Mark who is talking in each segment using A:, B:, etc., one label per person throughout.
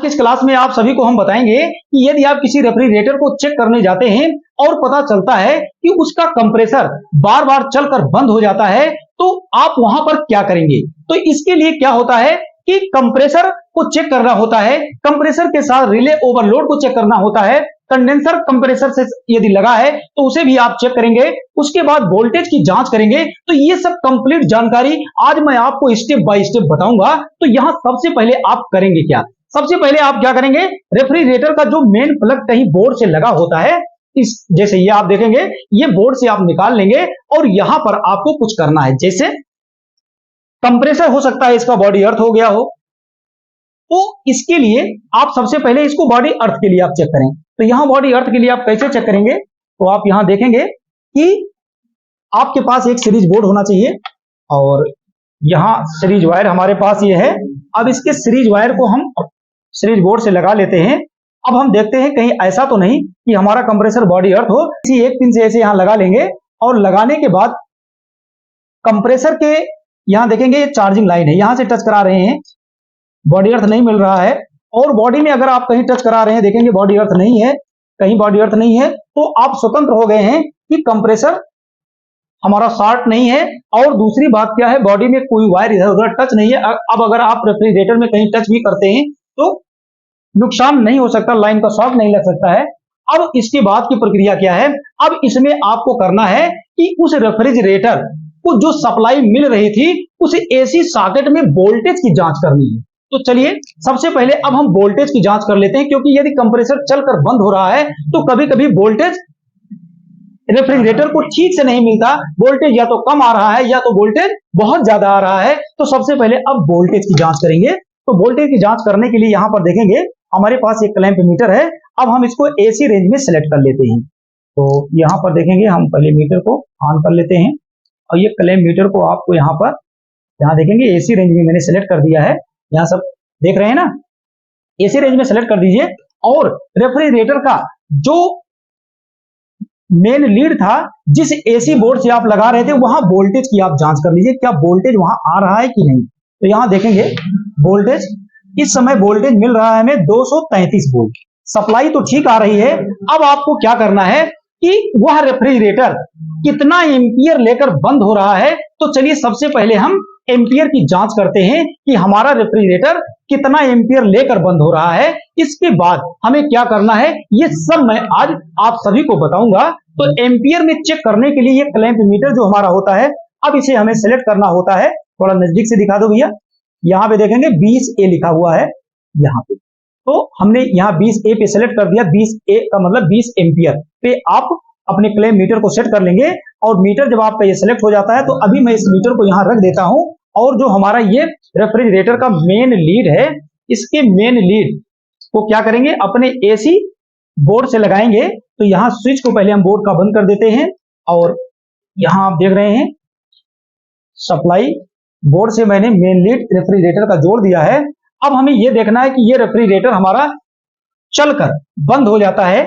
A: की इस क्लास में आप सभी को हम बताएंगे कि यदि आप किसी रेफ्रिजरेटर को चेक करने जाते हैं और पता चलता है कि उसका कंप्रेसर बार बार चलकर बंद हो जाता है तो आप वहां पर क्या करेंगे। तो इसके लिए क्या होता है कि कंप्रेसर को चेक करना होता है, कंप्रेसर के साथ रिले ओवरलोड को चेक करना होता है, कंडेंसर कंप्रेसर से यदि लगा है तो उसे भी आप चेक करेंगे, उसके बाद वोल्टेज की जांच करेंगे। तो ये सब कंप्लीट जानकारी आज मैं आपको स्टेप बाय स्टेप बताऊंगा। तो यहां सबसे पहले आप करेंगे क्या, सबसे पहले आप क्या करेंगे, रेफ्रिजरेटर का जो मेन प्लग कहीं बोर्ड से लगा होता है, इस जैसे ये आप देखेंगे, ये बोर्ड से आप निकाल लेंगे और यहां पर आपको कुछ करना है। जैसे कंप्रेसर हो सकता है इसका बॉडी अर्थ हो गया हो, तो इसके लिए आप सबसे पहले इसको बॉडी अर्थ के लिए आप चेक करें। तो यहां बॉडी अर्थ के लिए आप कैसे चेक करेंगे, तो आप यहां देखेंगे कि आपके पास एक सीरीज बोर्ड होना चाहिए और यहां सीरीज वायर हमारे पास ये है। अब इसके सीरीज वायर को हम सीरीज बोर्ड से लगा लेते हैं। अब हम देखते हैं कहीं ऐसा तो नहीं कि हमारा कंप्रेसर बॉडी अर्थ हो, इसी एक पिन से ऐसे यहां लगा लेंगे और लगाने के बाद कंप्रेसर के यहां देखेंगे चार्जिंग लाइन है, यहां से टच करा रहे हैं, बॉडी अर्थ नहीं मिल रहा है। और बॉडी में अगर आप कहीं टच करा रहे हैं, देखेंगे बॉडी अर्थ नहीं है, कहीं बॉडी अर्थ नहीं है, तो आप स्वतंत्र हो गए हैं कि कंप्रेसर हमारा शॉर्ट नहीं है। और दूसरी बात क्या है, बॉडी में कोई वायर इधर उधर टच नहीं है। अब अगर आप रेफ्रिजरेटर में कहीं टच भी करते हैं तो नुकसान नहीं हो सकता, लाइन का शॉर्ट नहीं लग सकता है। अब इसके बाद की प्रक्रिया क्या है, अब इसमें आपको करना है कि उस रेफ्रिजरेटर को जो सप्लाई मिल रही थी उस एसी सॉकेट में वोल्टेज की जांच करनी है। तो चलिए सबसे पहले अब हम वोल्टेज की जांच कर लेते हैं, क्योंकि यदि कंप्रेसर चलकर बंद हो रहा है तो कभी कभी वोल्टेज रेफ्रिजरेटर को ठीक से नहीं मिलता, वोल्टेज या तो कम आ रहा है या तो वोल्टेज बहुत ज्यादा आ रहा है। तो सबसे पहले अब वोल्टेज की जांच करेंगे। तो वोल्टेज की जांच करने के लिए यहां पर देखेंगे हमारे पास एक क्लैंप मीटर है। अब हम इसको एसी रेंज में सेलेक्ट कर लेते हैं। तो यहां पर देखेंगे हम पहले मीटर को ऑन कर लेते हैं और ये क्लैंप मीटर को आपको यहां पर यहां देखेंगे एसी रेंज में मैंने सेलेक्ट कर दिया है। यहां सब देख रहे हैं ना, एसी रेंज में सेलेक्ट कर दीजिए। और रेफ्रिजरेटर का जो मेन लीड था, जिस एसी बोर्ड से आप लगा रहे थे, वहां वोल्टेज की आप जांच कर लीजिए, क्या वोल्टेज वहां आ रहा है कि नहीं। तो यहां देखेंगे वोल्टेज, इस समय वोल्टेज मिल रहा है हमें 233 वोल्ट, सप्लाई तो ठीक आ रही है। अब आपको क्या करना है कि वह रेफ्रिजरेटर कितना एम्पियर लेकर बंद हो रहा है। तो चलिए सबसे पहले हम एम्पियर की जांच करते हैं कि हमारा रेफ्रिजरेटर कितना एम्पियर लेकर बंद हो रहा है। इसके बाद हमें क्या करना है ये सब मैं आज आप सभी को बताऊंगा। तो एम्पियर में चेक करने के लिए ये क्लैंप मीटर जो हमारा होता है, अब इसे हमें सेलेक्ट करना होता है। थोड़ा नजदीक से दिखा दो भैया, यहां पे देखेंगे 20A लिखा हुआ है यहां पे। तो हमने यहां 20A पे सेलेक्ट कर दिया, 20A का मतलब 20 एम्पियर पे आप अपने क्लैंप मीटर को सेट कर लेंगे। और मीटर जब आपका ये सेलेक्ट हो जाता है तो अभी मैं इस मीटर को यहां रख देता हूं। और जो हमारा ये रेफ्रिजरेटर का मेन लीड है, इसके मेन लीड को क्या करेंगे, अपने एसी बोर्ड से लगाएंगे। तो यहां स्विच को पहले हम बोर्ड का बंद कर देते हैं और यहां आप देख रहे हैं सप्लाई बोर्ड से मैंने मेन लीड रेफ्रिजरेटर का जोड़ दिया है। अब हमें यह देखना है कि ये रेफ्रिजरेटर हमारा चलकर बंद हो जाता है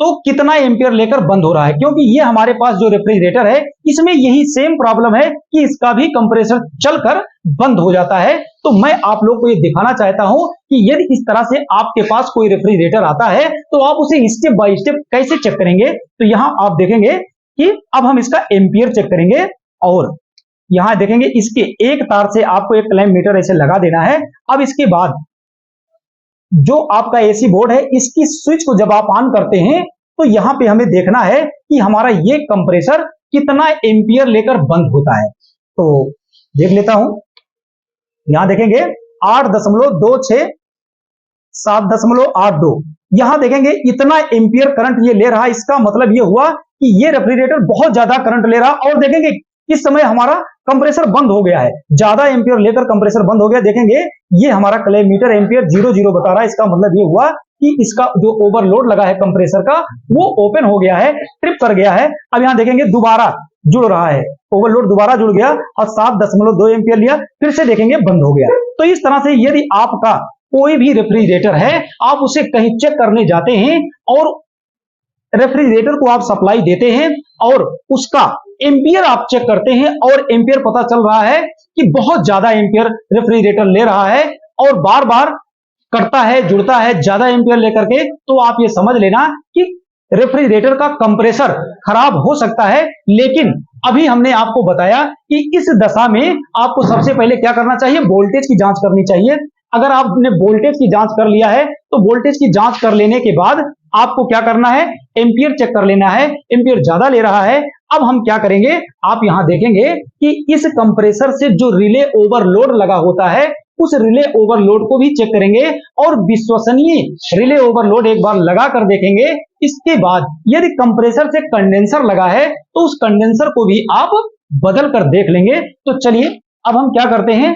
A: तो कितना एम्पियर लेकर बंद हो रहा है, क्योंकि ये हमारे पास जो रेफ्रिजरेटर है इसमें यही सेम प्रॉब्लम है कि इसका भी कंप्रेसर चलकर बंद हो जाता है। तो मैं आप लोग को ये दिखाना चाहता हूं कि यदि इस तरह से आपके पास कोई रेफ्रिजरेटर आता है तो आप उसे स्टेप बाय स्टेप कैसे चेक करेंगे। तो यहां आप देखेंगे कि अब हम इसका एम्पियर चेक करेंगे और यहां देखेंगे इसके एक तार से आपको एक क्लैंप मीटर ऐसे लगा देना है। अब इसके बाद जो आपका एसी बोर्ड है, इसकी स्विच को जब आप ऑन करते हैं तो यहां पे हमें देखना है कि हमारा ये कंप्रेसर कितना एम्पियर लेकर बंद होता है। तो देख लेता हूं, यहां देखेंगे 8.26 7.82, यहां देखेंगे इतना एम्पियर करंट ये ले रहा है। इसका मतलब ये हुआ कि ये रेफ्रिजरेटर बहुत ज्यादा करंट ले रहा। और देखेंगे इस समय हमारा कंप्रेसर बंद हो गया है, ज्यादा एम्पियर लेकर कंप्रेसर बंद हो गया। देखेंगे ये हमारा क्लैंप मीटर एम्पियर 00 बता रहा है। इसका मतलब ये हुआ कि इसका जो ओवरलोड लगा है कंप्रेसर का वो ओपन हो गया है, ट्रिप कर गया है। अब यहां देखेंगे दोबारा जुड़ रहा है, ओवरलोड दोबारा जुड़ गया और 7.2 एम्पियर लिया, फिर से देखेंगे बंद हो गया। तो इस तरह से यदि आपका कोई भी रेफ्रिजरेटर है, आप उसे कहीं चेक करने जाते हैं और रेफ्रिजरेटर को आप सप्लाई देते हैं और उसका एम्पियर आप चेक करते हैं और एम्पियर पता चल रहा है कि बहुत ज्यादा एम्पियर रेफ्रिजरेटर ले रहा है और बार बार कटता है, जुड़ता है ज्यादा एम्पियर लेकर के, तो आप ये समझ लेना कि रेफ्रिजरेटर का कंप्रेसर खराब हो सकता है। लेकिन अभी हमने आपको बताया कि इस दशा में आपको सबसे पहले क्या करना चाहिए, वोल्टेज की जांच करनी चाहिए। अगर आपने वोल्टेज की जांच कर लिया है तो वोल्टेज की जांच कर लेने के बाद आपको क्या करना है, एम्पियर चेक कर लेना है। एम्पियर ज्यादा ले रहा है, अब हम क्या करेंगे, आप यहां देखेंगे कि इस कंप्रेसर से जो रिले ओवरलोड लगा होता है उस रिले ओवरलोड को भी चेक करेंगे और विश्वसनीय रिले ओवरलोड एक बार लगा कर देखेंगे। इसके बाद यदि कंप्रेसर से कंडेंसर लगा है तो उस कंडेंसर को भी आप बदल कर देख लेंगे। तो चलिए अब हम क्या करते हैं,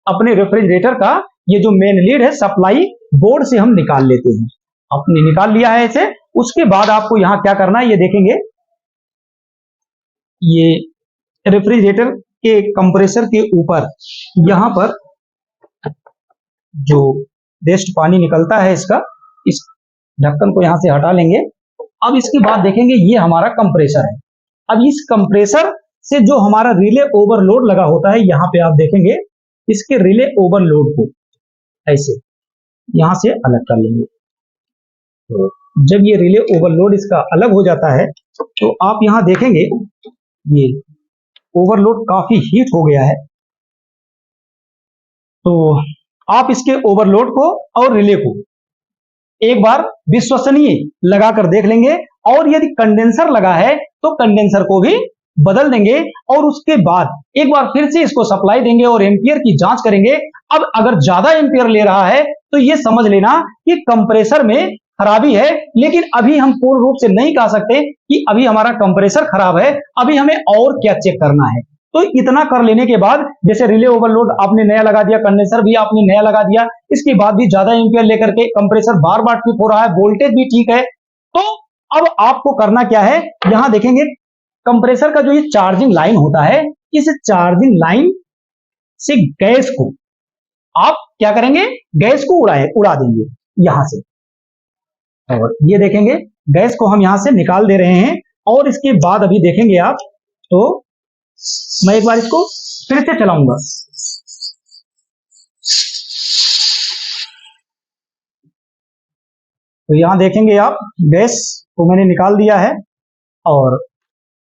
A: अपने रेफ्रिजरेटर का ये जो मेन लीड है सप्लाई बोर्ड से हम निकाल लेते हैं। आपने निकाल लिया है इसे, उसके बाद आपको यहां क्या करना है ये देखेंगे, ये रेफ्रिजरेटर के कंप्रेसर के ऊपर यहां पर जो वेस्ट पानी निकलता है इसका, इस ढक्कन को यहां से हटा लेंगे। अब इसके बाद देखेंगे ये हमारा कंप्रेसर है। अब इस कंप्रेसर से जो हमारा रिले ओवरलोड लगा होता है, यहां पे आप देखेंगे इसके रिले ओवरलोड को ऐसे यहां से अलग कर लेंगे। तो जब ये रिले ओवरलोड इसका अलग हो जाता है तो आप यहां देखेंगे ये ओवरलोड काफी हीट हो गया है। तो आप इसके ओवरलोड को और रिले को एक बार विश्वसनीय लगाकर देख लेंगे और यदि कंडेंसर लगा है तो कंडेंसर को भी बदल देंगे और उसके बाद एक बार फिर से इसको सप्लाई देंगे और एम्पियर की जांच करेंगे। अब अगर ज्यादा एम्पियर ले रहा है तो ये समझ लेना कि कंप्रेसर में खराबी है, लेकिन अभी हम पूर्ण रूप से नहीं कह सकते कि अभी हमारा कंप्रेसर खराब है। अभी हमें और क्या चेक करना है, तो इतना कर लेने के बाद जैसे रिले ओवरलोड आपने नया लगा दिया, कंडेंसर भी आपने नया लगा दिया, इसके बाद भी ज्यादा एम्पियर लेकर के कंप्रेसर बार बार ट्रिप हो रहा है, वोल्टेज भी ठीक है, तो अब आपको करना क्या है, यहां देखेंगे कंप्रेसर का जो ये चार्जिंग लाइन होता है, इस चार्जिंग लाइन से गैस को आप क्या करेंगे, गैस को उड़ा देंगे यहां से। और ये देखेंगे गैस को हम यहां से निकाल दे रहे हैं और इसके बाद अभी देखेंगे आप, तो मैं एक बार इसको फिर से चलाऊंगा। तो यहां देखेंगे आप गैस को मैंने निकाल दिया है और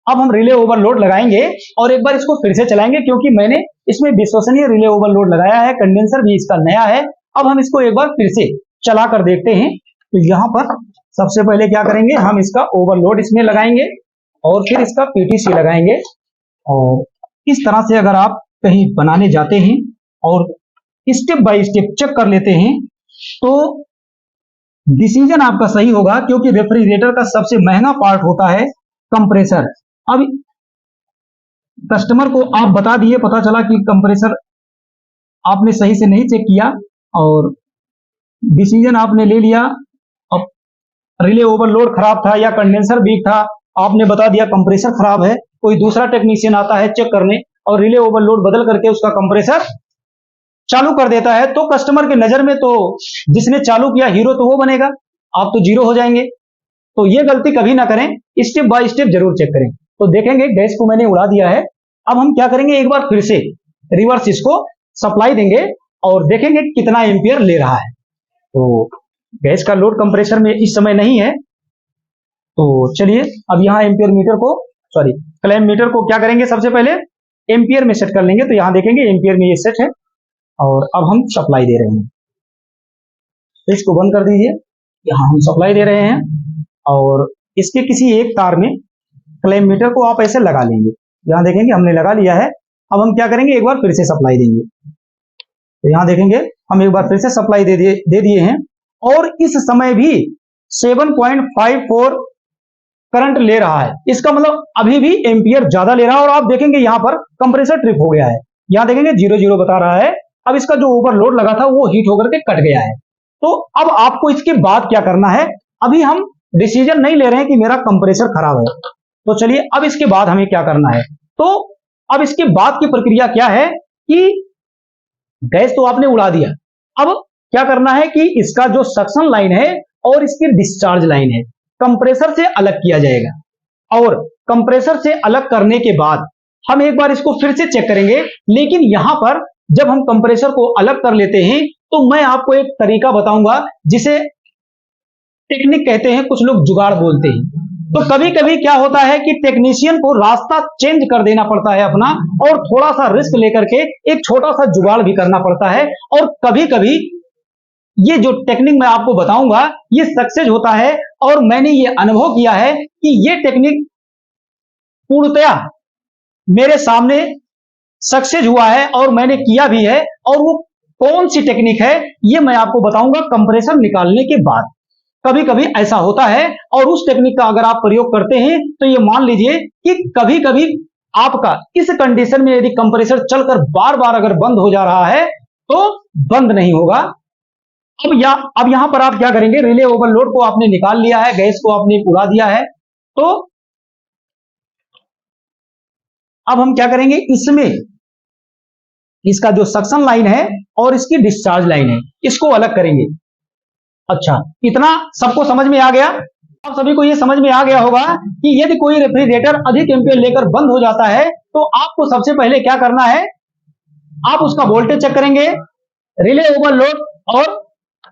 A: अब हम रिले ओवरलोड लगाएंगे और एक बार इसको फिर से चलाएंगे क्योंकि मैंने इसमें विश्वसनीय रिले ओवरलोड लगाया है, कंडेंसर भी इसका नया है। अब हम इसको एक बार फिर से चला कर देखते हैं। तो यहां पर सबसे पहले क्या करेंगे, हम इसका ओवरलोड इसमें लगाएंगे और फिर इसका पीटीसी लगाएंगे। और इस तरह से अगर आप कहीं बनाने जाते हैं और स्टेप बाय स्टेप चेक कर लेते हैं तो डिसीजन आपका सही होगा, क्योंकि रेफ्रिजरेटर का सबसे महंगा पार्ट होता है कंप्रेसर। अब कस्टमर को आप बता दिए, पता चला कि कंप्रेसर आपने सही से नहीं चेक किया और डिसीजन आपने ले लिया, अब रिले ओवरलोड खराब था या कंडेंसर वीक था, आपने बता दिया कंप्रेसर खराब है, कोई दूसरा टेक्नीशियन आता है चेक करने और रिले ओवरलोड बदल करके उसका कंप्रेसर चालू कर देता है, तो कस्टमर के नजर में तो जिसने चालू किया हीरो तो वो बनेगा, आप तो जीरो हो जाएंगे। तो ये गलती कभी ना करें, स्टेप बाय स्टेप जरूर चेक करें। तो देखेंगे गैस को मैंने उड़ा दिया है। अब हम क्या करेंगे, एक बार फिर से रिवर्स इसको सप्लाई देंगे और देखेंगे कितना एम्पियर ले रहा है। तो गैस का लोड कंप्रेसर में इस समय नहीं है, तो चलिए अब यहाँ एम्पियर मीटर को क्लैंप मीटर को क्या करेंगे, सबसे पहले एम्पियर में सेट कर लेंगे। तो यहाँ देखेंगे एम्पियर में ये सेट है और अब हम सप्लाई दे रहे हैं। तो इसको बंद कर दीजिए, यहाँ हम सप्लाई दे रहे हैं और इसके किसी एक तार में क्लैंप मीटर को आप ऐसे लगा लेंगे। यहाँ देखेंगे हमने लगा लिया है। अब हम क्या करेंगे, एक बार फिर से सप्लाई देंगे। तो यहाँ देखेंगे हम एक बार फिर से सप्लाई दे दिए हैं और इस समय भी 7.54 करंट ले रहा है। इसका मतलब अभी भी एम्पियर ज्यादा ले रहा है और आप देखेंगे यहाँ पर कंप्रेसर ट्रिप हो गया है। यहाँ देखेंगे 0 बता रहा है। अब इसका जो ओवरलोड लगा था वो हीट होकर के कट गया है। तो अब आपको इसके बाद क्या करना है, अभी हम डिसीजन नहीं ले रहे हैं कि मेरा कंप्रेसर खराब है। तो चलिए अब इसके बाद हमें क्या करना है, तो अब इसके बाद की प्रक्रिया क्या है कि गैस तो आपने उड़ा दिया, अब क्या करना है कि इसका जो सक्शन लाइन है और इसकी डिस्चार्ज लाइन है कंप्रेसर से अलग किया जाएगा और कंप्रेसर से अलग करने के बाद हम एक बार इसको फिर से चेक करेंगे। लेकिन यहां पर जब हम कंप्रेसर को अलग कर लेते हैं तो मैं आपको एक तरीका बताऊंगा जिसे टेक्निक कहते हैं, कुछ लोग जुगाड़ बोलते हैं। तो कभी कभी क्या होता है कि टेक्नीशियन को रास्ता चेंज कर देना पड़ता है अपना, और थोड़ा सा रिस्क लेकर के एक छोटा सा जुगाड़ भी करना पड़ता है। और कभी कभी ये जो टेक्निक मैं आपको बताऊंगा ये सक्सेस होता है, और मैंने ये अनुभव किया है कि ये टेक्निक पूर्णतया मेरे सामने सक्सेस हुआ है और मैंने किया भी है। और वो कौन सी टेक्निक है ये मैं आपको बताऊंगा कंप्रेसर निकालने के बाद। कभी कभी ऐसा होता है, और उस टेक्निक का अगर आप प्रयोग करते हैं तो ये मान लीजिए कि कभी कभी आपका इस कंडीशन में यदि कंप्रेसर चलकर बार बार अगर बंद हो जा रहा है तो बंद नहीं होगा। अब यहां पर आप क्या करेंगे, रिले ओवरलोड को आपने निकाल लिया है, गैस को आपने उड़ा दिया है, तो अब हम क्या करेंगे, इसमें इसका जो सक्शन लाइन है और इसकी डिस्चार्ज लाइन है इसको अलग करेंगे। अच्छा, इतना सबको समझ में आ गया? आप सभी को यह समझ में आ गया होगा कि यदि कोई रेफ्रिजरेटर अधिक एम्पीयर लेकर बंद हो जाता है तो आपको सबसे पहले क्या करना है, आप उसका वोल्टेज चेक करेंगे, रिले ओवरलोड और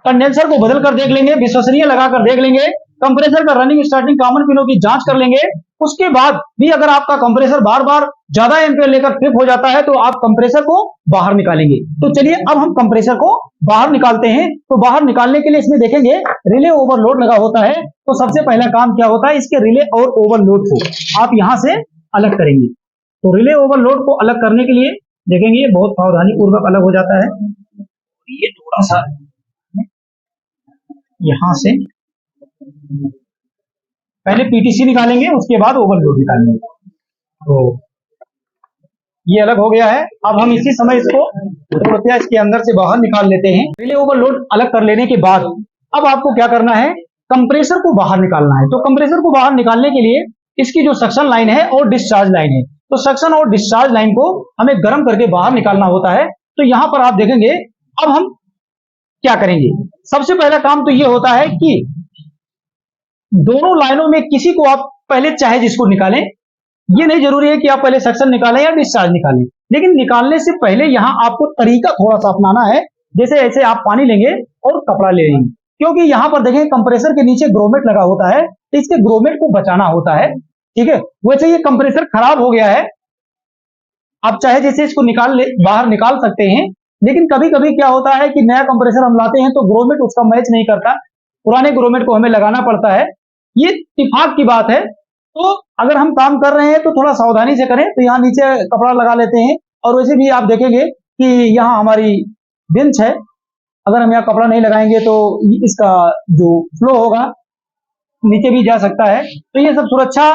A: कंडेंसर को बदल कर देख लेंगे, विश्वसनीय लगाकर देख लेंगे, कंप्रेसर का रनिंग स्टार्टिंग कॉमन पिनों की जांच कर लेंगे। उसके बाद भी अगर आपका कंप्रेसर बार बार ज्यादा एम्पीयर लेकर ट्रिप हो जाता है तो आप कंप्रेसर को बाहर निकालेंगे। तो चलिए अब हम कंप्रेसर को बाहर निकालते हैं। तो बाहर निकालने के लिए इसमें देखेंगे रिले ओवरलोड लगा होता है, तो सबसे पहला काम क्या होता है, इसके रिले और ओवरलोड को आप यहां से अलग करेंगे। तो रिले ओवरलोड को अलग करने के लिए देखेंगे बहुत सावधानी पूर्वक अलग हो जाता है। ये थोड़ा सा यहां से पहले पीटीसी निकालेंगे उसके बाद ओवरलोड निकालेंगे। तो ये अलग हो गया है। अब हम इसी समय इसको कृपया इसके अंदर से बाहर निकाल लेते हैं। रिले ओवरलोड अलग कर लेने के बाद अब आपको क्या करना है, कंप्रेसर को बाहर निकालना है। तो कंप्रेसर को बाहर निकालने के लिए इसकी जो सक्शन लाइन है और डिस्चार्ज लाइन है, तो सक्शन और डिस्चार्ज लाइन को हमें गर्म करके बाहर निकालना होता है। तो यहां पर आप देखेंगे अब हम क्या करेंगे, सबसे पहला काम तो ये होता है कि दोनों लाइनों में किसी को आप पहले चाहे जिसको निकालें, ये नहीं जरूरी है कि आप पहले सक्शन निकालें या डिस्चार्ज निकालें, लेकिन निकालने से पहले यहां आपको तरीका थोड़ा सा अपनाना है। जैसे ऐसे आप पानी लेंगे और कपड़ा ले लेंगे, क्योंकि यहां पर देखें कंप्रेसर के नीचे ग्रोमेट लगा होता है, तो इसके ग्रोमेट को बचाना होता है। ठीक है, वैसे ये कंप्रेसर खराब हो गया है, आप चाहे जैसे इसको बाहर निकाल सकते हैं, लेकिन कभी कभी क्या होता है कि नया कंप्रेसर हम लाते हैं तो ग्रोमेट उसका मैच नहीं करता, पुराने ग्रोमेट को हमें लगाना पड़ता है। ये इत्तेफाक की बात है। तो अगर हम काम कर रहे हैं तो थोड़ा सावधानी से करें। तो यहाँ नीचे कपड़ा लगा लेते हैं, और वैसे भी आप देखेंगे कि यहाँ हमारी बेंच है, अगर हम यहाँ कपड़ा नहीं लगाएंगे तो इसका जो फ्लो होगा नीचे भी जा सकता है। तो ये सब सुरक्षा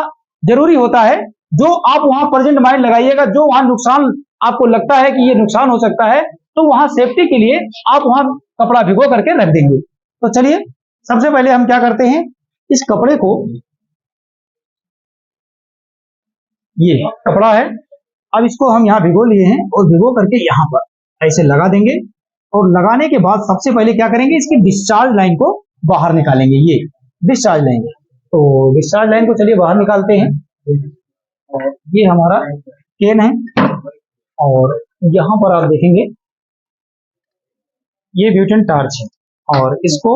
A: जरूरी होता है। जो आप वहां प्रेजेंट माइंड लगाइएगा, जो वहां नुकसान आपको लगता है कि ये नुकसान हो सकता है, तो वहां सेफ्टी के लिए आप वहां कपड़ा भिगो करके रख देंगे। तो चलिए सबसे पहले हम क्या करते हैं, इस कपड़े को, ये कपड़ा है, अब इसको हम यहाँ भिगो लिए हैं और भिगो करके यहाँ पर ऐसे लगा देंगे। और लगाने के बाद सबसे पहले क्या करेंगे, इसकी डिस्चार्ज लाइन को बाहर निकालेंगे। ये डिस्चार्ज लाइन, तो डिस्चार्ज लाइन को चलिए बाहर निकालते हैं। और ये हमारा केन है, और यहाँ पर आप देखेंगे ये ब्यूटेन टार्च है, और इसको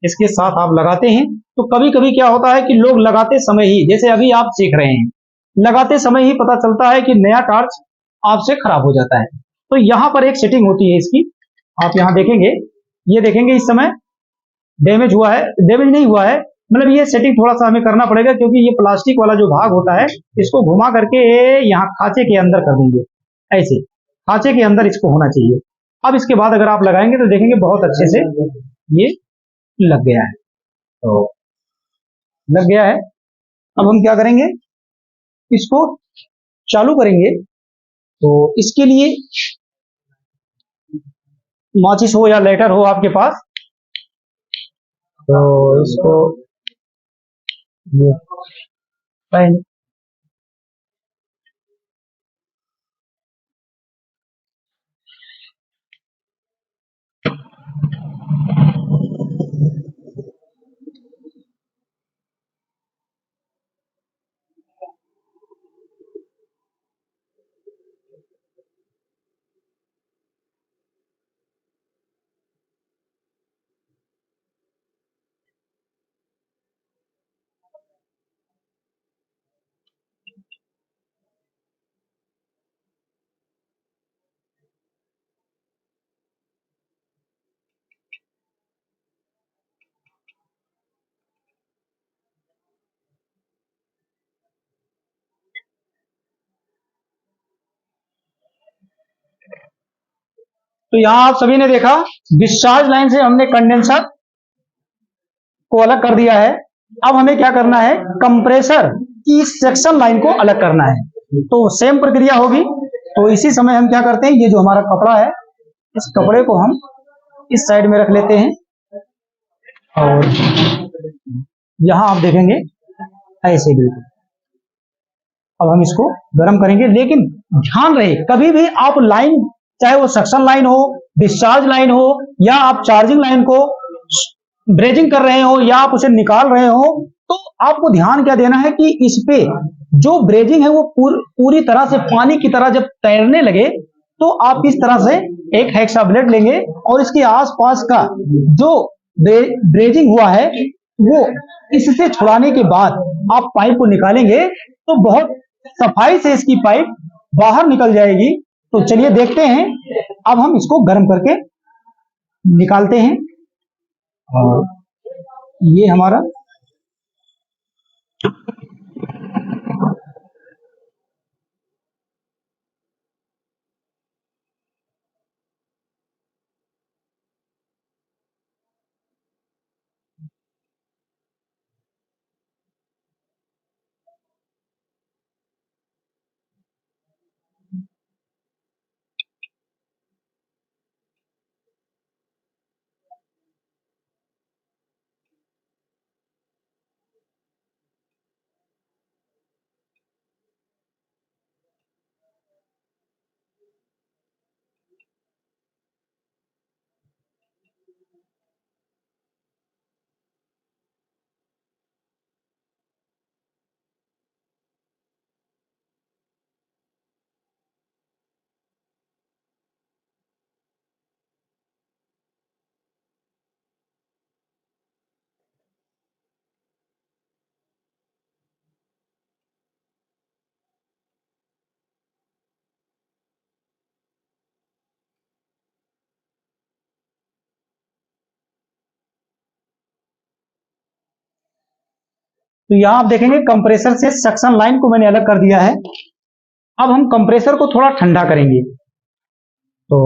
A: इसके साथ आप लगाते हैं। तो कभी कभी क्या होता है कि लोग लगाते समय ही, जैसे अभी आप सीख रहे हैं, लगाते समय ही पता चलता है कि नया टार्च आपसे खराब हो जाता है। तो यहां पर एक सेटिंग होती है इसकी, आप यहां देखेंगे, ये देखेंगे इस समय डैमेज हुआ है, डैमेज नहीं हुआ है, मतलब ये सेटिंग थोड़ा सा हमें करना पड़ेगा, क्योंकि ये प्लास्टिक वाला जो भाग होता है इसको घुमा करके यहाँ खांचे के अंदर कर देंगे, ऐसे खांचे के अंदर इसको होना चाहिए। अब इसके बाद अगर आप लगाएंगे तो देखेंगे बहुत अच्छे से ये लग गया है। तो लग गया है। अब हम क्या करेंगे, इसको चालू करेंगे। तो इसके लिए माचिस हो या लाइटर हो आपके पास, तो इसको ये पेन, तो यहां आप सभी ने देखा डिस्चार्ज लाइन से हमने कंडेंसर को अलग कर दिया है। अब हमें क्या करना है, कंप्रेसर की सेक्शन लाइन को अलग करना है। तो सेम प्रक्रिया होगी। तो इसी समय हम क्या करते हैं, ये जो हमारा कपड़ा है, इस कपड़े को हम इस साइड में रख लेते हैं और यहां आप देखेंगे ऐसे बिल्कुल। अब हम इसको गर्म करेंगे, लेकिन ध्यान रहे कभी भी आप लाइन, चाहे वो सक्शन लाइन हो, डिस्चार्ज लाइन हो, या आप चार्जिंग लाइन को ब्रेजिंग कर रहे हो या आप उसे निकाल रहे हो, तो आपको ध्यान क्या देना है कि इस पे जो ब्रेजिंग है वो पूरी तरह से पानी की तरह जब तैरने लगे, तो आप इस तरह से एक हेक्सा ब्लेड लेंगे और इसके आसपास का जो ब्रेजिंग हुआ है वो इससे छुड़ाने के बाद आप पाइप को निकालेंगे तो बहुत सफाई से इसकी पाइप बाहर निकल जाएगी। तो चलिए देखते हैं, अब हम इसको गर्म करके निकालते हैं। और ये हमारा तो यहां आप देखेंगे कंप्रेसर से सक्शन लाइन को मैंने अलग कर दिया है। अब हम कंप्रेसर को थोड़ा ठंडा करेंगे। तो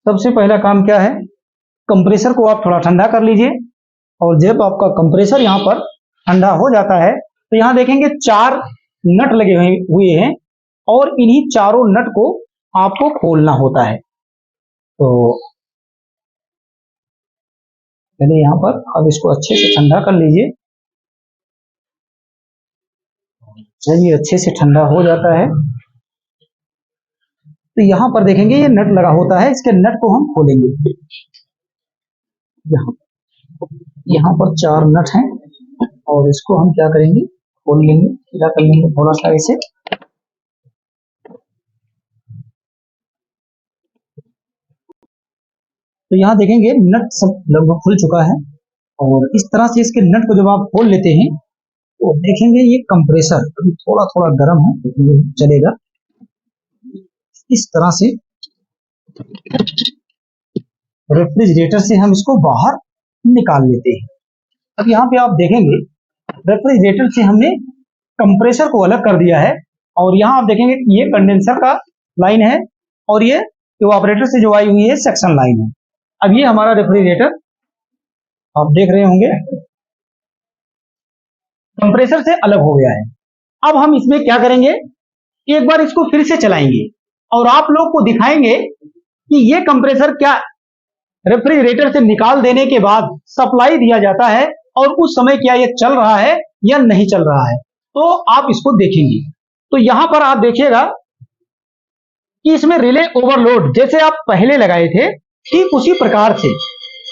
A: सबसे पहला काम क्या है, कंप्रेसर को आप थोड़ा ठंडा कर लीजिए। और जब आपका कंप्रेसर यहाँ पर ठंडा हो जाता है तो यहाँ देखेंगे 4 नट लगे हुए हैं और इन्हीं चारों नट को आपको खोलना होता है। तो पहले यहाँ पर अब इसको अच्छे से ठंडा कर लीजिए। जब ये अच्छे से ठंडा हो जाता है तो यहाँ पर देखेंगे ये नट लगा होता है, इसके नट को हम खोलेंगे। यहाँ पर 4 नट हैं और इसको हम क्या करेंगे, खोल लेंगे, क्या कर लेंगे थोड़ा सा ऐसे। तो यहाँ देखेंगे नट सब लगभग खुल चुका है और इस तरह से इसके नट को जब आप खोल लेते हैं तो देखेंगे ये कंप्रेसर अभी थोड़ा थोड़ा गर्म है, तो चलेगा। इस तरह से रेफ्रिजरेटर से हम इसको बाहर निकाल लेते हैं। अब यहाँ पे आप देखेंगे रेफ्रिजरेटर से हमने कंप्रेसर को अलग कर दिया है और यहाँ आप देखेंगे ये कंडेंसर का लाइन है और ये इवापोरेटर से जो आई हुई है सक्शन लाइन है। अब ये हमारा रेफ्रिजरेटर आप देख रहे होंगे कंप्रेसर से अलग हो गया है। अब हम इसमें क्या करेंगे, एक बार इसको फिर से चलाएंगे और आप लोग को दिखाएंगे कि ये कंप्रेसर क्या रेफ्रिजरेटर से निकाल देने के बाद सप्लाई दिया जाता है और उस समय क्या ये चल रहा है या नहीं चल रहा है, तो आप इसको देखेंगे। तो यहां पर आप देखिएगा कि इसमें रिले ओवरलोड जैसे आप पहले लगाए थे ठीक उसी प्रकार से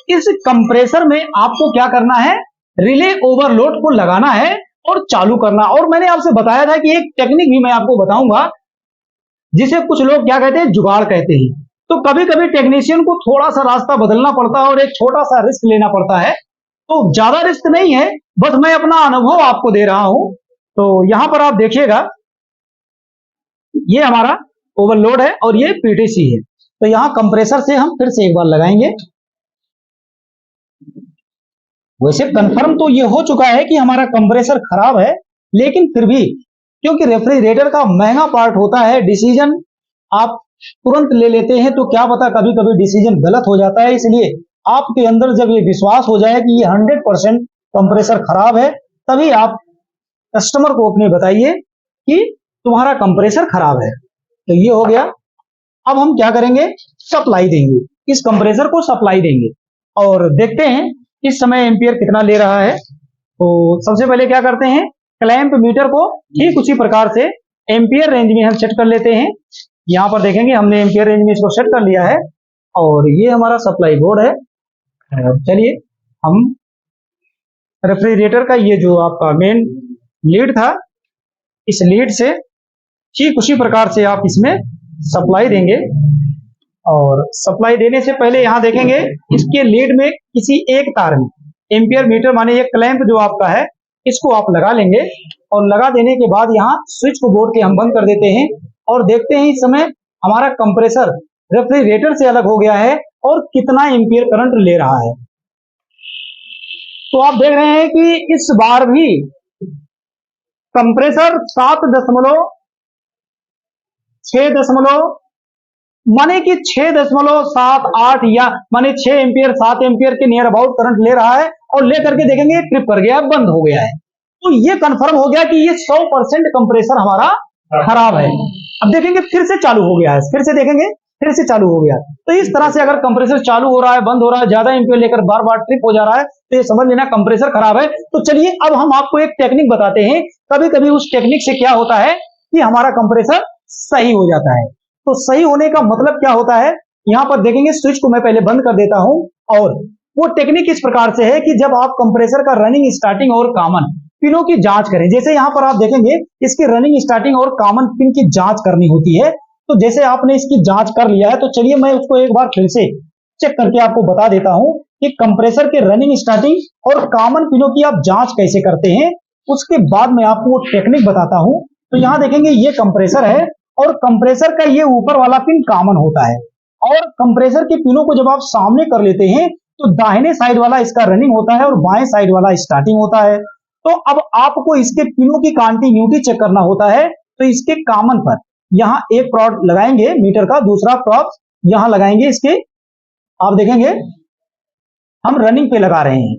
A: इस कंप्रेसर में आपको क्या करना है, रिले ओवरलोड को लगाना है और चालू करना। और मैंने आपसे बताया था कि एक टेक्निक भी मैं आपको बताऊंगा जिसे कुछ लोग क्या कहते हैं, जुगाड़ कहते हैं। तो कभी कभी टेक्नीशियन को थोड़ा सा रास्ता बदलना पड़ता है और एक छोटा सा रिस्क लेना पड़ता है। तो ज्यादा रिस्क नहीं है, बस मैं अपना अनुभव आपको दे रहा हूं। तो यहां पर आप देखिएगा ये हमारा ओवरलोड है और ये पीटीसी है। तो यहां कंप्रेसर से हम फिर से एक बार लगाएंगे। वैसे कंफर्म तो ये हो चुका है कि हमारा कंप्रेसर खराब है, लेकिन फिर भी क्योंकि रेफ्रिजरेटर का महंगा पार्ट होता है, डिसीजन आप तुरंत ले लेते हैं तो क्या पता कभी कभी डिसीजन गलत हो जाता है। इसलिए आपके अंदर जब ये विश्वास हो जाए कि ये 100% कंप्रेसर खराब है, तभी आप कस्टमर को अपने बताइए कि तुम्हारा कंप्रेसर खराब है। तो ये हो गया। अब हम क्या करेंगे, सप्लाई देंगे, इस कंप्रेसर को सप्लाई देंगे और देखते हैं इस समय एम्पियर कितना ले रहा है। तो सबसे पहले क्या करते हैं, क्लैंप मीटर को ठीक उसी प्रकार से एम्पियर रेंज में हम सेट कर लेते हैं। यहाँ पर देखेंगे हमने एम्पियर रेंज में इसको सेट कर लिया है और ये हमारा सप्लाई बोर्ड है। चलिए हम रेफ्रिजरेटर का ये जो आपका मेन लीड था, इस लीड से ठीक उसी प्रकार से आप इसमें सप्लाई देंगे। और सप्लाई देने से पहले यहाँ देखेंगे इसके लीड में किसी एक तार में एम्पियर मीटर माने ये क्लैंप जो आपका है इसको आप लगा लेंगे और लगा देने के बाद यहाँ स्विच को बोर्ड के हम बंद कर देते हैं और देखते हैं इस समय हमारा कंप्रेसर रेफ्रिजरेटर से अलग हो गया है और कितना एम्पियर करंट ले रहा है। तो आप देख रहे हैं कि इस बार भी कंप्रेसर 7.6 माने कि 6.78 या माने 6 एम्पियर 7 एम्पियर के नियर अबाउट करंट ले रहा है और लेकर के देखेंगे ट्रिप कर गया, बंद हो गया है। तो ये कंफर्म हो गया कि ये 100% कंप्रेसर हमारा खराब है। अब देखेंगे फिर से चालू हो गया है, फिर से देखेंगे फिर से चालू हो गया। तो इस तरह से अगर कंप्रेसर चालू हो रहा है, बंद हो रहा है, ज्यादा एम्पियर लेकर बार बार ट्रिप हो जा रहा है, तो ये समझ लेना कंप्रेसर खराब है। तो चलिए अब हम आपको एक टेक्निक बताते हैं। कभी कभी उस टेक्निक से क्या होता है कि हमारा कंप्रेसर सही हो जाता है। तो सही होने का मतलब क्या होता है, यहां पर देखेंगे स्विच को मैं पहले बंद कर देता हूं और वो टेक्निक इस प्रकार से है कि जब आप कंप्रेसर का रनिंग स्टार्टिंग और कॉमन पिनों की जांच करें, जैसे यहां पर आप देखेंगे इसकी रनिंग स्टार्टिंग और कॉमन पिन की जांच करनी होती है। तो जैसे आपने इसकी जांच कर लिया है तो चलिए मैं उसको एक बार फिर से चेक करके आपको बता देता हूं कि कंप्रेसर के रनिंग स्टार्टिंग और कॉमन पिनों की आप जांच कैसे करते हैं। उसके बाद मैं आपको वो टेक्निक बताता हूं। तो यहां देखेंगे ये कंप्रेसर है और कंप्रेसर का ये ऊपर वाला पिन कॉमन होता है और कंप्रेसर के पिनों को जब आप सामने कर लेते हैं तो दाहिने साइड वाला इसका रनिंग होता है और बाएं साइड वाला स्टार्टिंग होता है। तो अब आपको इसके पिनों की कंटिन्यूटी चेक करना होता है। तो इसके कॉमन पर यहां एक प्रोब लगाएंगे मीटर का, दूसरा प्रोब यहां लगाएंगे इसके, आप देखेंगे हम रनिंग पे लगा रहे हैं।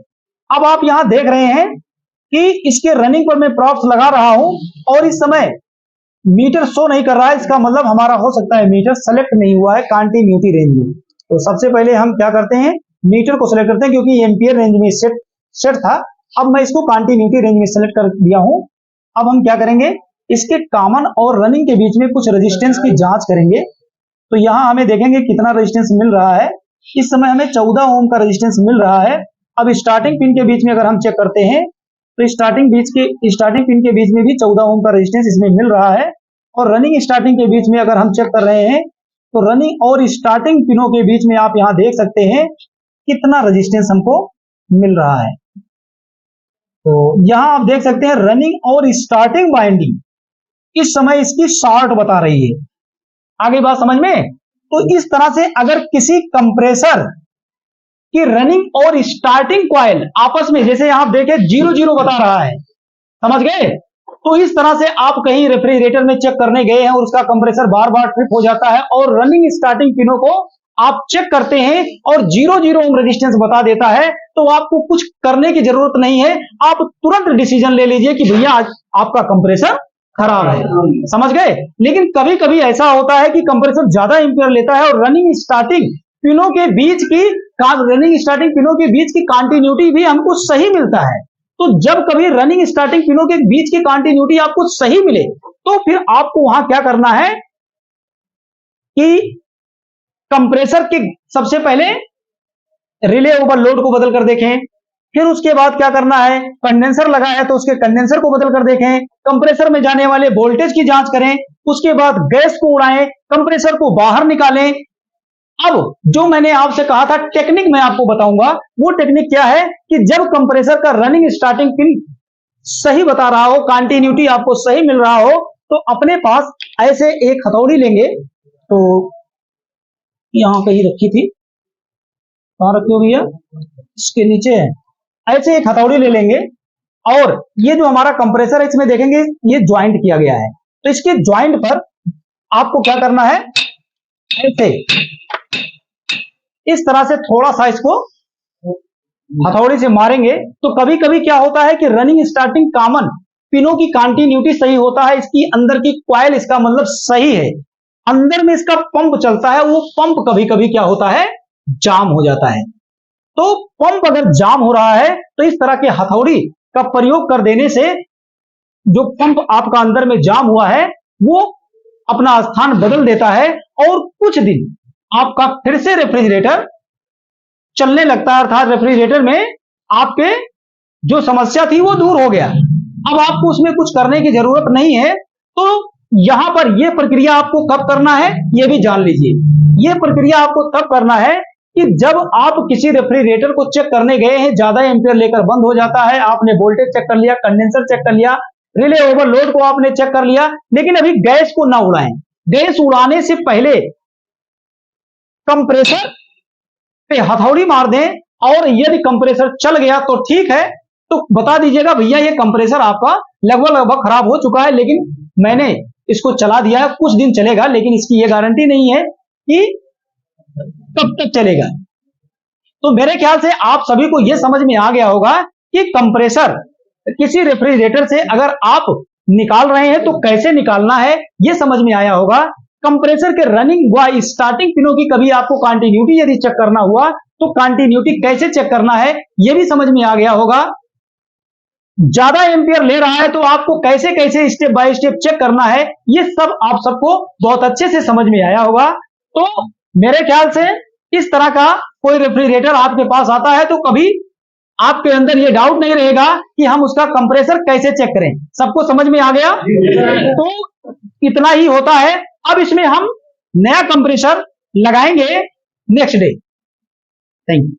A: अब आप यहां देख रहे हैं कि इसके रनिंग पर मैं प्रोब्स लगा रहा हूं और इस समय मीटर शो नहीं कर रहा है। इसका मतलब हमारा हो सकता है मीटर सेलेक्ट नहीं हुआ है कंटिन्यूटी रेंज में। तो सबसे पहले हम क्या करते हैं, मीटर को सिलेक्ट करते हैं क्योंकि एम्पियर रेंज में सेट था। अब मैं इसको कंटिन्यूटी रेंज में सेलेक्ट कर दिया हूं। अब हम क्या करेंगे, इसके कॉमन और रनिंग के बीच में कुछ रेजिस्टेंस की जांच करेंगे। तो यहां हमें देखेंगे कितना रेजिस्टेंस मिल रहा है। इस समय हमें 14 ओम का रेजिस्टेंस मिल रहा है। अब स्टार्टिंग पिन के बीच में अगर हम चेक करते हैं तो स्टार्टिंग पिन के बीच में भी 14 ओम का रेजिस्टेंस इसमें मिल रहा है और रनिंग स्टार्टिंग के बीच में अगर हम चेक कर रहे हैं तो रनिंग और स्टार्टिंग पिनों के बीच में आप यहां देख सकते हैं कितना रेजिस्टेंस हमको मिल रहा है। तो यहां आप देख सकते हैं रनिंग और स्टार्टिंग बाइंडिंग इस समय इसकी शॉर्ट बता रही है। आगे बात समझ में। तो इस तरह से अगर किसी कंप्रेसर की रनिंग और स्टार्टिंग कॉइल आपस में जैसे यहां देखें 0-0 बता रहा है, समझ गए। तो इस तरह से आप कहीं रेफ्रिजरेटर में चेक करने गए हैं और उसका कंप्रेसर बार बार ट्रिप हो जाता है और रनिंग स्टार्टिंग पिनों को आप चेक करते हैं और 0-0 ओम रेजिस्टेंस बता देता है, तो आपको कुछ करने की जरूरत नहीं है। आप तुरंत डिसीजन ले लीजिए कि भैया आज आपका कंप्रेसर खराब है, समझ गए। लेकिन कभी कभी ऐसा होता है कि कंप्रेसर ज्यादा एम्पियर लेता है और रनिंग स्टार्टिंग पिनों के बीच की कंटिन्यूटी भी हमको सही मिलता है। तो जब कभी रनिंग स्टार्टिंग पिनों के बीच की कंटिन्यूटी आपको सही मिले तो फिर आपको वहां क्या करना है कि कंप्रेसर के सबसे पहले रिले ओवरलोड को बदल कर देखें। फिर उसके बाद क्या करना है, कंडेंसर लगा है तो उसके कंडेंसर को बदल कर देखें। कंप्रेसर में जाने वाले वोल्टेज की जांच करें। उसके बाद गैस को उड़ाएं, कंप्रेसर को बाहर निकालें। अब जो मैंने आपसे कहा था टेक्निक मैं आपको बताऊंगा। वो टेक्निक क्या है कि जब कंप्रेसर का रनिंग स्टार्टिंग पिन सही बता रहा हो, कंटिन्यूटी आपको सही मिल रहा हो, तो अपने पास ऐसे एक हथौड़ी लेंगे। तो यहां कहीं रखी थी, कहां रखी हो भैया, इसके नीचे है। ऐसे एक हथौड़ी ले लेंगे और ये जो हमारा कंप्रेसर है इसमें देखेंगे ये ज्वाइंट किया गया है। तो इसके ज्वाइंट पर आपको क्या करना है, ऐसे इस तरह से थोड़ा सा इसको हथौड़ी से मारेंगे तो कभी कभी क्या होता है कि रनिंग स्टार्टिंग कॉमन पिनों की कंटिन्यूटी सही होता है, इसकी अंदर की कॉइल इसका मतलब सही है, अंदर में इसका पंप चलता है, वो पंप कभी कभी क्या होता है, जाम हो जाता है। तो पंप अगर जाम हो रहा है तो इस तरह के हथौड़ी का प्रयोग कर देने से जो पंप आपका अंदर में जाम हुआ है वो अपना स्थान बदल देता है और कुछ दिन आपका फिर से रेफ्रिजरेटर चलने लगता है, अर्थात रेफ्रिजरेटर में आपके जो समस्या थी वो दूर हो गया। अब आपको उसमें कुछ करने की जरूरत नहीं है। तो यहां पर यह प्रक्रिया आपको कब करना है यह भी जान लीजिए। यह प्रक्रिया आपको तब करना है कि जब आप किसी रेफ्रिजरेटर को चेक करने गए हैं, ज्यादा एम्पियर लेकर बंद हो जाता है, आपने वोल्टेज चेक कर लिया, कंडेंसर चेक कर लिया, रिले ओवरलोड को आपने चेक कर लिया, लेकिन अभी गैस को ना उड़ाएं। गैस उड़ाने से पहले कंप्रेसर पे हथौड़ी मार दें और यदि कंप्रेसर चल गया तो ठीक है, तो बता दीजिएगा भैया ये कंप्रेसर आपका लगभग खराब हो चुका है, लेकिन मैंने इसको चला दिया है, कुछ दिन चलेगा, लेकिन इसकी ये गारंटी नहीं है कि कब तक चलेगा। तो मेरे ख्याल से आप सभी को यह समझ में आ गया होगा कि कंप्रेसर किसी रेफ्रिजरेटर से अगर आप निकाल रहे हैं तो कैसे निकालना है, यह समझ में आया होगा। कंप्रेसर के रनिंग व स्टार्टिंग पिनों की कभी आपको कंटिन्यूटी यदि चेक करना हुआ तो कंटिन्यूटी कैसे चेक करना है यह भी समझ में आ गया होगा। ज्यादा एम्पियर ले रहा है तो आपको कैसे कैसे स्टेप बाय स्टेप चेक करना है, ये सब आप सबको बहुत अच्छे से समझ में आया होगा। तो मेरे ख्याल से इस तरह का कोई रेफ्रिजरेटर आपके पास आता है तो कभी आपके अंदर ये डाउट नहीं रहेगा कि हम उसका कंप्रेसर कैसे चेक करें। सबको समझ में आ गया? तो इतना ही होता है। अब इसमें हम नया कंप्रेसर लगाएंगे नेक्स्ट डे। Thank you.